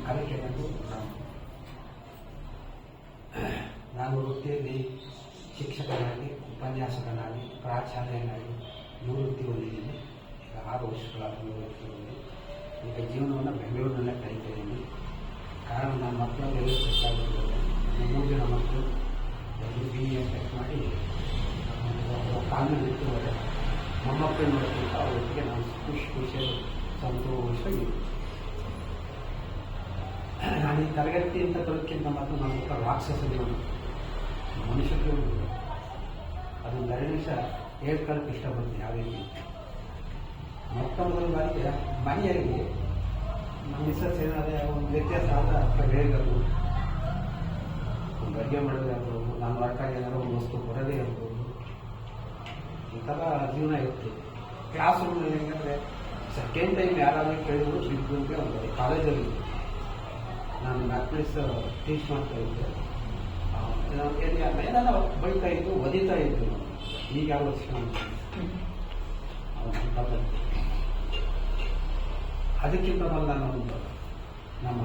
ಅದಕ್ಕೆ ನಾನು ವೃತ್ತಿಯಲ್ಲಿ ಶಿಕ್ಷಕನಾಗಿ, ಉಪನ್ಯಾಸಕನಾಗಿ, ಪ್ರಾಚಾರ್ಯನಾಗಿ ನಿವೃತ್ತಿ ಹೊಂದಿದ್ದೀನಿ. ಈಗ 6 ವರ್ಷಗಳಾದ ನಿವೃತ್ತಿ ಹೊಂದಿ ಈಗ ಜೀವನವನ್ನು ಬೆಂಗಳೂರಿನಲ್ಲೇ ಕಳೀತಾ ಇದ್ದೀನಿ. ಕಾರಣ ನನ್ನ ಮಕ್ಕಳಲ್ಲಿ ಖುಷಿಯಾಗಿರ್ಬೋದು. 3 ಜನ ಮಕ್ಕಳು BA ಮಾಡಿ ಕಾನೂನು ಬಿಟ್ಟು ಮೊಮ್ಮಕ್ಕಳು ನೋಡ್ತಿದ್ದ ಅವರಿಗೆ ನಾವು ಖುಷಿಯಾಗಿ ಸಂತೋಷವಾಗಿ ನಾನು ಈ ತರಗತಿ ಅಂತ ಬರೋದಕ್ಕಿಂತ ಮತ್ತು ನಮ್ಮ ರಾಕ್ಷಸ ಜೀವನ ಮನುಷ್ಯರು ಅದೊಂದು 2 ನಿಮಿಷ ಹೇಳ್ಕೊಳ್ಳೋಕೆ ಇಷ್ಟಪಡ್ತೀನಿ. ಯಾವ ರೀತಿ ಮೊದಲ ಬಾರಿಗೆ ಮನೆಯಲ್ಲಿ ನಮ್ಮ ಮಿಸ್ಸಸ್ ಏನಾದರೆ ಒಂದು ವ್ಯತ್ಯಾಸ ಆದರೆ ಅಥವಾ ಹೇಳಿರೋದು, ಒಂದು ಅಡುಗೆ ಮಾಡೋದೇ ಆಗ್ಬೋದು, ನಾನು ಹೊರಟಾಗಿ ಏನಾದ್ರು ಒಂದು ವಸ್ತು ಕೊಡೋದೇ ಆಗ್ಬೋದು, ಈ ಥರ ಜೀವನ ಇತ್ತು. ಕ್ಲಾಸ್ ರೂಮ್ನಲ್ಲಿ ಹೆಂಗಂದರೆ ಸೆಕೆಂಡ್ ಟೈಮ್ ಯಾರಾದರೂ ಕೇಳಿದ್ರು ಬಿದ್ದು ಒಂದು ಕಾಲೇಜಲ್ಲಿ ನಾನು ಮ್ಯಾಥ್ಮೆಟಿಕ್ಸ್ ಟೀಚ್ ಮಾಡ್ತಾ ಇದ್ದೆ. ಏನಾರ ಬೈತಾ ಇದ್ದು, ಒದಿತಾ ಇದ್ದು. ಈಗ ಯಾವ ವರ್ಷ ಅದಕ್ಕಿಂತ ಮೊದಲು ನಾನು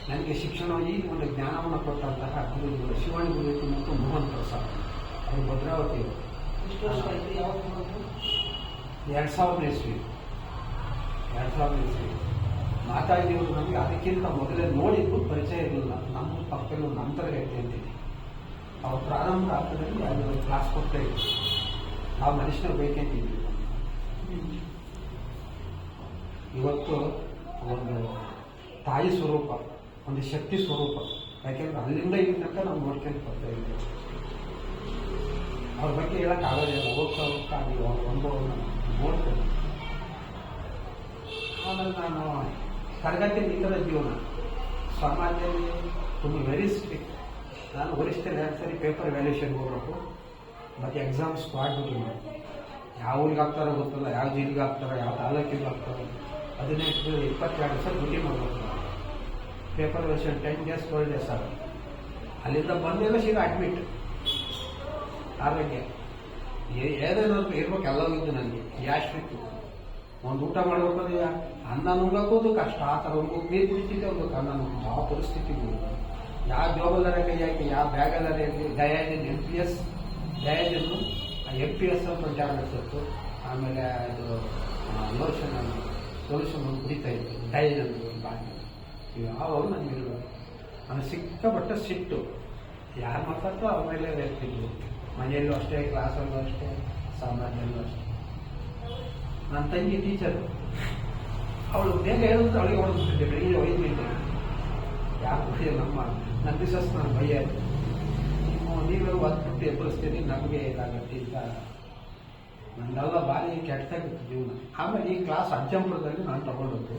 ನನಗೆ ಶಿಕ್ಷಣ ಈಗ ಒಂದು ಜ್ಞಾನವನ್ನು ಕೊಟ್ಟಂತಹ ಗುರುಗಳು ಶಿವಣ್ಣ ಗುರು ಮತ್ತು ಮೋಹನ್ ಪ್ರಸಾದ್ ಅವರು ಭದ್ರಾವತಿಯವರು. 2000 ಇಸ್ವಿ ಮಾತಾಡಿದವರು. ನಮಗೆ ಅದಕ್ಕಿಂತ ಮೊದಲೇ ನೋಡಿದ್ದು ಪರಿಚಯ ಇರಲಿಲ್ಲ. ನಮ್ಮ ಪಕ್ಕದಲ್ಲಿ ಒಂದು ಅಂತರ್ಗತಿ ಅಂತಿದೆ. ಅವ್ರ ಪ್ರಾರಂಭ ಹಂತದಲ್ಲಿ ಅಲ್ಲಿ ಕ್ಲಾಸ್ ಕೊಡ್ತಾ ಇದ್ರು. ನಾವು ಮನುಷ್ಯನ ಬೇಕಂತಿದ್ವಿ. ಇವತ್ತು ಒಂದು ತಾಯಿ ಸ್ವರೂಪ, ಒಂದು ಶಕ್ತಿ ಸ್ವರೂಪ. ಯಾಕೆಂದ್ರೆ ಅಲ್ಲಿಂದ ಇಲ್ಲಿ ತನಕ ನಾವು ನೋಡ್ಕೊಂಡು ಬರ್ತಾ ಇದ್ದೀವಿ. ಅವ್ರ ಬಗ್ಗೆ ಹೇಳೋಕ್ಕಾಗೋದಿಲ್ಲ. ಹೋಗ್ತಾ ಹೋಗ್ತಾ ನೀವು ಅವ್ರ ಅನುಭವವನ್ನು ನೋಡ್ತೇನೆ. ಆಮೇಲೆ ನಾನು ತರಗತಿ ನಿಲ್ಲದ ಜೀವನ ಸಮಾಜದಲ್ಲಿ ತುಂಬ ವೆರಿ ಸ್ಟ್ರಿಕ್ಟ್. ನಾನು ವರಿಷ್ಠರು 2 ಸರಿ ಪೇಪರ್ ವ್ಯಾಲ್ಯೂಷನ್ಗೆ ಹೋಗ್ಬೇಕು, ಮತ್ತು ಎಕ್ಸಾಮ್ ಸ್ಕ್ವಾಡ್ ಡ್ಯೂಟಿ ಮಾಡಿ. ಯಾವ ಊರಿಗೆ ಹಾಕ್ತಾರೋ ಗೊತ್ತಿಲ್ಲ, ಯಾವ ಜಿಲ್ಲೆಗೆ ಹಾಕ್ತಾರೋ, ಯಾವ ತಾಲೂಕಿಗೆ ಹಾಕ್ತಾರೋ. 18-22 ಸಲ ಡ್ಯೂಟಿ ಮಾಡಬೇಕು. ಪೇಪರ್ ವ್ಯಾಲ್ಯೂಷನ್ 10 days 12 days ಆಗ ಅಲ್ಲಿಂದ ಬಂದೇನೋ ಸೀದಾ ಅಡ್ಮಿಟ್. ಆರೋಗ್ಯ ಏನೇನೋ ಇರ್ಬೇಕು ಎಲ್ಲವಿದ್ದು. ನನಗೆ ಯಾಶ್ವಿತ್ತು ಒಂದು ಊಟ ಮಾಡಬೇಕಂದ್ರೆ ಅನ್ನ ನುಂಗೋದು ಕಷ್ಟ. ಆ ಥರ ಒಂದು ನೀರು ಕುಡಿತಿದ್ದೆ, ಒಂದು ಅನ್ನ ನುಂಗ ಆ ಪರಿಸ್ಥಿತಿ. ಯಾವ ಜೋಬಲ್ಲಾರ ಕೈ ಹಾಕಿ, ಯಾವ ಬ್ಯಾಗಲ್ಲಾರ ಇರಲಿ, ಡಯಾಜಿನ್ MPS ಡಯಾಜಿನ್ನು MPS ಅಂತ ಒಂದು ಟ್ಯಾಬ್ಲೆಟ್ಸ್ ಇತ್ತು. ಆಮೇಲೆ ಇದು ಸೊಲ್ಯೂಷನ್ ಒಂದು ಕುಡಿತಾ ಇತ್ತು, ಡಯಾಜಿನ್ ಬಾಕಿ. ಯಾವಾಗ ನನಗೆ ನನಗೆ ಸಿಕ್ಕಾಪಟ್ಟ ಸಿಟ್ಟು. ಯಾರು ಮಾತಾಡ್ತೋ ಅವ್ರ ಮೇಲೆ ಇರ್ತಿದ್ವು. ಮನೆಯಲ್ಲೂ ಅಷ್ಟೇ, ಕ್ಲಾಸಲ್ಲೂ ಅಷ್ಟೇ, ಸಮಾಜದಲ್ಲೂ ಅಷ್ಟೇ. ನನ್ನ ತಂಗಿ ಟೀಚರು, ಅವಳು ಬೇಗ ಹೇಳಿದ್ರೆ ಅವಳಿಗೆ ಹೊಡೆದ್ಬಿಟ್ಟಿದ್ದೆ. ಬೆಳಿಗ್ಗೆ 5 ಗಂಟೆಗೆ ಯಾರು ಖುಷಿಯ ನನ್ನ ಮಿಸಸ್ ನಾನು ಭಯ ಆಯಿತು. ನೀವೆಲ್ಲ ಹೊತ್ಬಿಟ್ಟು ಎಬ್ಬರಿಸ್ತೀನಿ, ನಮಗೆ ಇದಾಗತ್ತೆ ಅಂತ. ನಂದೆಲ್ಲ ಭಾರಿ ಕೆಟ್ಟಾಗಿತ್ತು ಜೀವನ. ಆಮೇಲೆ ಈ ಕ್ಲಾಸ್ ಅಜ್ಜಂಪುರದಲ್ಲಿ ನಾನು ತಗೊಂಡದ್ದು.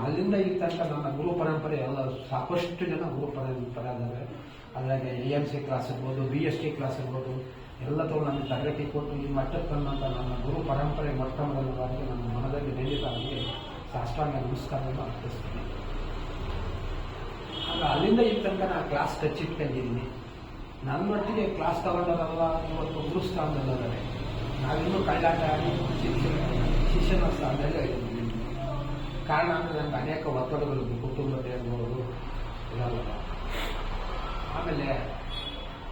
ಅಲ್ಲಿಂದ ಈ ತನಕ ನನ್ನ ಗುರು ಪರಂಪರೆ ಎಲ್ಲ ಸಾಕಷ್ಟು ಜನ ಗುರು ಪರಂಪರೆ ಆದರೆ. ಅದ್ರಾಗೆ AMC ಕ್ಲಾಸ್ ಇರ್ಬೋದು, BST ಕ್ಲಾಸ್ ಇರ್ಬೋದು, ಎಲ್ಲ ತಗೊಂಡು ನನಗೆ ತರಗತಿ ಕೊಟ್ಟು ಈ ಮಟ್ಟಕ್ಕೆ ತಂದಂಥ ನನ್ನ ಗುರು ಪರಂಪರೆ ಮೊಟ್ಟ ಮೊದಲ ಬಾರಿಗೆ ನನ್ನ ಮನದಲ್ಲಿ ನೆನೆದ ಅವರಿಗೆ ಸಾಷ್ಟಾಂಗ ನಮಸ್ಕಾರವನ್ನು ಅರ್ಪಿಸ್ತೀನಿ. ಆಗ ಅಲ್ಲಿಂದ ಈ ತನಕ ನಾನು ಕ್ಲಾಸ್ ಟಚ್ ಇಟ್ಕೊಂಡಿದ್ದೀನಿ. ನನ್ನ ಮಟ್ಟಿಗೆ ಕ್ಲಾಸ್ ತಗೊಂಡವರಲ್ಲ ಇವತ್ತು ಗುರು ಸ್ಥಾನದಲ್ಲದೆ. ನಾವಿನ್ನೂ ಕಳ್ಳಾಟ ಆಡಿ ಶಿಕ್ಷಣ ಸ್ಥಾನದಲ್ಲಿ ಇದ್ದೀವಿ. ಕಾರಣ ಅಂದರೆ ನನಗೆ ಅನೇಕ ಒತ್ತಡಗಳು, ಕುಟುಂಬದ ಇರ್ಬೋದು ಇದಲ್ಲ. ಆಮೇಲೆ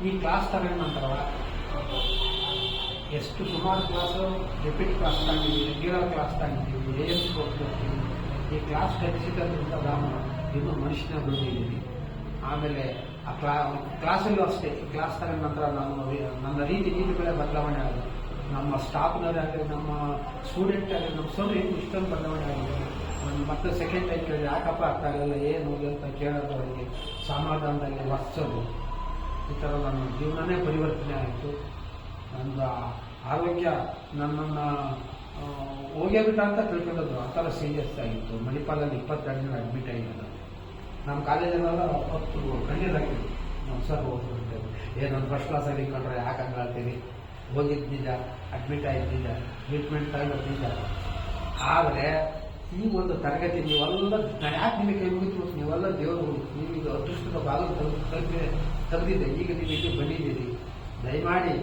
ಈ ಕ್ಲಾಸ್ ತಗೊಂಡ ನಂತರ ಎಷ್ಟು ಸುಮಾರು ಕ್ಲಾಸು ರಿಪೀಟ್ ಕ್ಲಾಸ್ ತಗೊಂಡಿದ್ದೀವಿ, ರೆಗ್ಯುಲರ್ ಕ್ಲಾಸ್ ತಗೊಂಡಿದ್ದೀವಿ, AMC ಹೋಗ್ತಿರ್ತೀವಿ. ಈ ಕ್ಲಾಸ್ ಕಲಿಸಿದ್ರಿಂದ ನಾನು ಇನ್ನೂ ಮನುಷ್ಯನ ಬಂದಿದ್ದೀನಿ. ಆಮೇಲೆ ಆ ಕ್ಲಾಸಲ್ಲೂ ಅಷ್ಟೇ. ಈ ಕ್ಲಾಸ್ ತಗೊಂಡ ನಂತರ ನನ್ನ ನೀತಿಗಳೇ ಬದಲಾವಣೆ ಆಗಿದೆ. ನಮ್ಮ ಸ್ಟಾಫ್ನವರಾಗಲಿ, ನಮ್ಮ ಸ್ಟೂಡೆಂಟ್ ಆಗಲಿ, ನಮ್ಮ ಸರ್ ಇಷ್ಟೊಂದು ಬದಲಾವಣೆ ಆಗಿದೆ. ಮತ್ತೆ ಸೆಕೆಂಡ್ ಟೈಮ್ ಕೇಳಿದ್ರೆ ಯಾಕಪ್ಪ ಅರ್ಥ ಆಗಲ್ಲ, ಏನು ಅಂತ ಕೇಳೋದು, ಅವರಿಗೆ ಸಮಾಧಾನದಲ್ಲಿ ವರ್ಸೋದು. ಈ ಥರ ನನ್ನ ಜೀವನನೇ ಪರಿವರ್ತನೆ ಆಯಿತು. ನನ್ನ ಆರೋಗ್ಯ ನನ್ನನ್ನು ಹೋಗೇ ಬಿಟ್ಟ ಅಂತ ತಿಳ್ಕೊಂಡದ್ದು. ಆ ಥರ ಸೀರಿಯಸ್ ಆಗಿತ್ತು. ಮಣಿಪಾಲಲ್ಲಿ 22 ದಿನ ಅಡ್ಮಿಟ್ ಆಗಿದ್ದು. ನಮ್ಮ ಕಾಲೇಜಲ್ಲೆಲ್ಲ 10 ಕಣ್ಣೀರಾಗಿತ್ತು. ನಮ್ಮ ಸರ್ ಹೋಗ್ಬಿಟ್ಟು ನಾನು ಫಸ್ಟ್ ಕ್ಲಾಸಲ್ಲಿ ಕಂಡ್ರೆ ಯಾಕೆ ಹಂಗೆ ಹೇಳ್ತೀವಿ, ಹೋಗಿದ್ದಿದ್ದ, ಅಡ್ಮಿಟ್ ಆಗಿದ್ದಿದ್ದ, ಟ್ರೀಟ್ಮೆಂಟ್ ತಗೊಂಡಿದ್ದ. ಆದರೆ ಈ ಒಂದು ತರಗತಿ ನೀವೆಲ್ಲ ಯಾಕೆ ನಿಮಗೆ ಕೈ ಮುಗಿತು, ನೀವೆಲ್ಲ ದೇವರು, ನೀವೀಗ ಅದೃಷ್ಟದ ಬಾಗಿಲು ತೆಗೆದಿದೆ. ಈಗ ನೀವು ಇಲ್ಲಿ ಬಂದಿದ್ದೀರಿ. ದಯಮಾಡಿ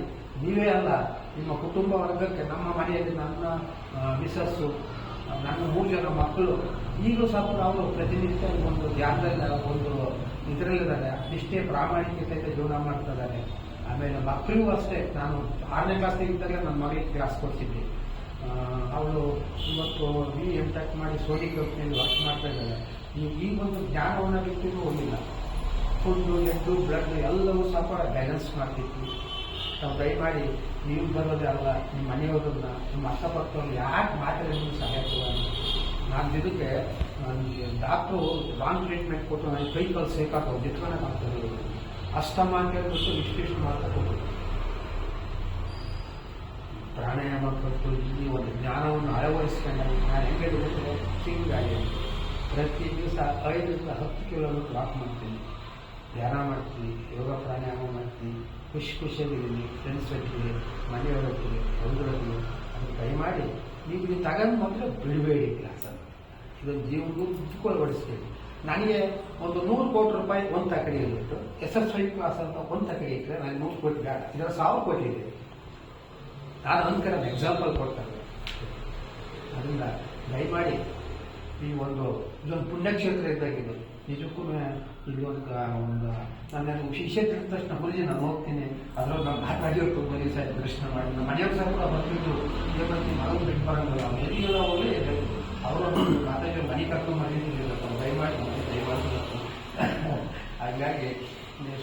ನೀವೇ ಅಲ್ಲ, ನಿಮ್ಮ ಕುಟುಂಬ ವರ್ಗಕ್ಕೆ, ನಮ್ಮ ಮನೆಯಲ್ಲಿ ನನ್ನ ಮಿಸಸ್ಸು, ನನ್ನ 3 ಜನ ಮಕ್ಕಳು ಈಗಲೂ ಸ್ವಲ್ಪ ಅವರು ಪ್ರತಿನಿತ್ಯ ಒಂದು ಧ್ಯಾನದಲ್ಲಿ ಒಂದು ಇದರಲ್ಲಿದ್ದಾರೆ, ಇಷ್ಟೇ ಪ್ರಾಮಾಣಿಕತೆ ಜೀವನ ಮಾಡ್ತಿದ್ದಾರೆ. ಆಮೇಲೆ ಮಕ್ಕಳಿಗೂ ಅಷ್ಟೇ, ನಾನು 6ನೇ ಕ್ಲಾಸ್ ಇದ್ದಾಗ ನನ್ನ ಮಗಳಿಗೆ ಕ್ಲಾಸ್ ಕೊಡ್ತಿದ್ದೆ. ಅವಳು ಇವತ್ತು M.Tech ಮಾಡಿ ಸೋನಿ ಕಂಪ್ನಿಯಲ್ಲಿ ವರ್ಕ್ ಮಾಡ್ತಾ ಇದ್ದಾಳೆ. ಈ ಒಂದು ಜ್ಞಾನವನ್ನು ಬಿಟ್ಟು ಹೋಗಿಲ್ಲ. ಫುಡ್ಡು, ಎಡ್ಡು, ಬ್ಲಡ್ ಎಲ್ಲವೂ ಸ್ವಲ್ಪ ಬ್ಯಾಲೆನ್ಸ್ ಮಾಡ್ತಿತ್ತು. ನಾವು ದಯಮಾಡಿ ನೀವು ಬರೋದೇ ಅಲ್ಲ, ನಿಮ್ಮ ಮನೆಯವರನ್ನ, ನಿಮ್ಮ ಅಕ್ಕಪಕ್ಕವ್ರು ಯಾಕೆ ಮಾತಾಡೋದು ಸಹಾಯ ಕೊಡೋಣ. ನಾನು ಇದಕ್ಕೆ ಡಾಕ್ಟ್ರು ರಾಂಗ್ ಟ್ರೀಟ್ಮೆಂಟ್ ಕೊಟ್ಟು ನನಗೆ ಕೈ ಕಾಲು ಸೇಕಾಗ್ತವೆ, ಜಿಟ್ಕೊಳಕ್ಕಾಗ್ತದೆ. ಅಷ್ಟಮ ಅಂತ ಹೇಳ್ಬಿಟ್ಟು ಇಷ್ಟು ಮಾಡ್ತಾ ಹೋಗೋದು. ಪ್ರಾಣಾಯಾಮ ಕೊಟ್ಟು ಇಲ್ಲಿ ಒಂದು ಜ್ಞಾನವನ್ನು ಅಳವಡಿಸ್ಕೊಂಡು ನಾನು ಹೆಂಗೆ ಗೊತ್ತಿದೆ, ಗಾಡಿ ಪ್ರತಿ ದಿವಸ 5ರಿಂದ 10 ಕಿಲೋಮೀಟರ್ ವಾಕ್ ಮಾಡ್ತೀನಿ, ಧ್ಯಾನ ಮಾಡ್ತೀನಿ, ಯೋಗ ಪ್ರಾಣಾಯಾಮ ಮಾಡ್ತೀನಿ, ಖುಷಿಯಾಗಿದ್ದೀನಿ. ಫ್ರೆಂಡ್ಸ್ ಒಟ್ಟಿಗೆ, ಮನೆಯವರೊಟ್ಟಿಗೆ, ಬಂಧುಗಳೊಟ್ಟಿಗೆ. ಅದು ದಯಮಾಡಿ ನೀವು ತಗೊಂಡು ಮಾತ್ರ ಬಿಡಬೇಡಿ ಕ್ಲಾಸನ್ನು. ಇದೊಂದು ಜೀವನದ್ದು ಉದ್ದುಕೊಳ್ಳಬಡಿಸ್ಬೇಡಿ. ನನಗೆ ಒಂದು 100 ಕೋಟಿ ರೂಪಾಯಿ ಒಂದು ತಕಡಿ ಇರ್ಬಿಟ್ಟು SSY ಕ್ಲಾಸ್ ಅಂತ ಒಂದು ತಕಡಿ ಇಟ್ಟರೆ ನನಗೆ 100 ಕೋಟಿ ಬೇಡ. ಇದರ 1000 ಕೋಟಿ ಇದೆ. ನಾನು ಅಂದ್ಕರ ಎಕ್ಸಾಂಪಲ್ ಕೊಡ್ತಾರೆ. ಅದರಿಂದ ದಯಮಾಡಿ ಈ ಇದೊಂದು ಪುಣ್ಯಕ್ಷೇತ್ರ ಇದ್ದಾಗಿದೆ. ನಿಜಕ್ಕೂ ಇಲ್ಲಿ ಒಂದು ನನ್ನ ವಿಶೇಷ ತಿಳಿದ ತಕ್ಷಣ ಗುರುಜಿ ನಾನು ಹೋಗ್ತೀನಿ, ಅದರಲ್ಲಿ ನಾನು ಮಾತಾಡಿರ್ತು ಬರೀ ಸಹ ದರ್ಶನ ಮಾಡಿ. ನಮ್ಮ ಮನೆಯವ್ರು ಸಹ ಕೂಡ ಬರ್ತಿದ್ದು, ಏನಾಗ್ತಿ ಮಗಳು ಬಿಟ್ಟು ಬರೋಂಗಿಲ್ಲ, ಅವ್ರು ಎಲ್ಲಿಗೆಲ್ಲ ಹೋಗಿ ಅವರು ಮಾತಾಡಿ ಮನೆ ಕರ್ಕೊಂಡು ಬಂದಿದ್ದಿಲ್ಲ, ದಯಮಾಡಿ ಹಾಗಾಗಿ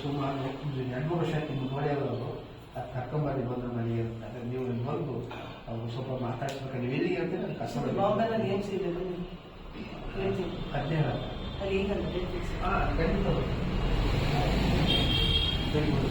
ಸುಮಾರು 2-3 ವರ್ಷ ಆಯ್ತು ನೋಡ್ಯಾರವರು ಅದು ಕರ್ಕೊಂಬರಿ ಬಂದ ಮನೆಗೆ ಅಂತ. ನೀವು ಬಂದು ಅವರು ಸ್ವಲ್ಪ ಮಾತಾಡ್ಸ್ಬೇಕು. ನೀವು ಎಲ್ಲಿಗೆ ಹೇಳ್ತೀರಿ ಅದು ಕಷ್ಟ. 15 ಹಾಂ ಖಂಡಿತ. Very good.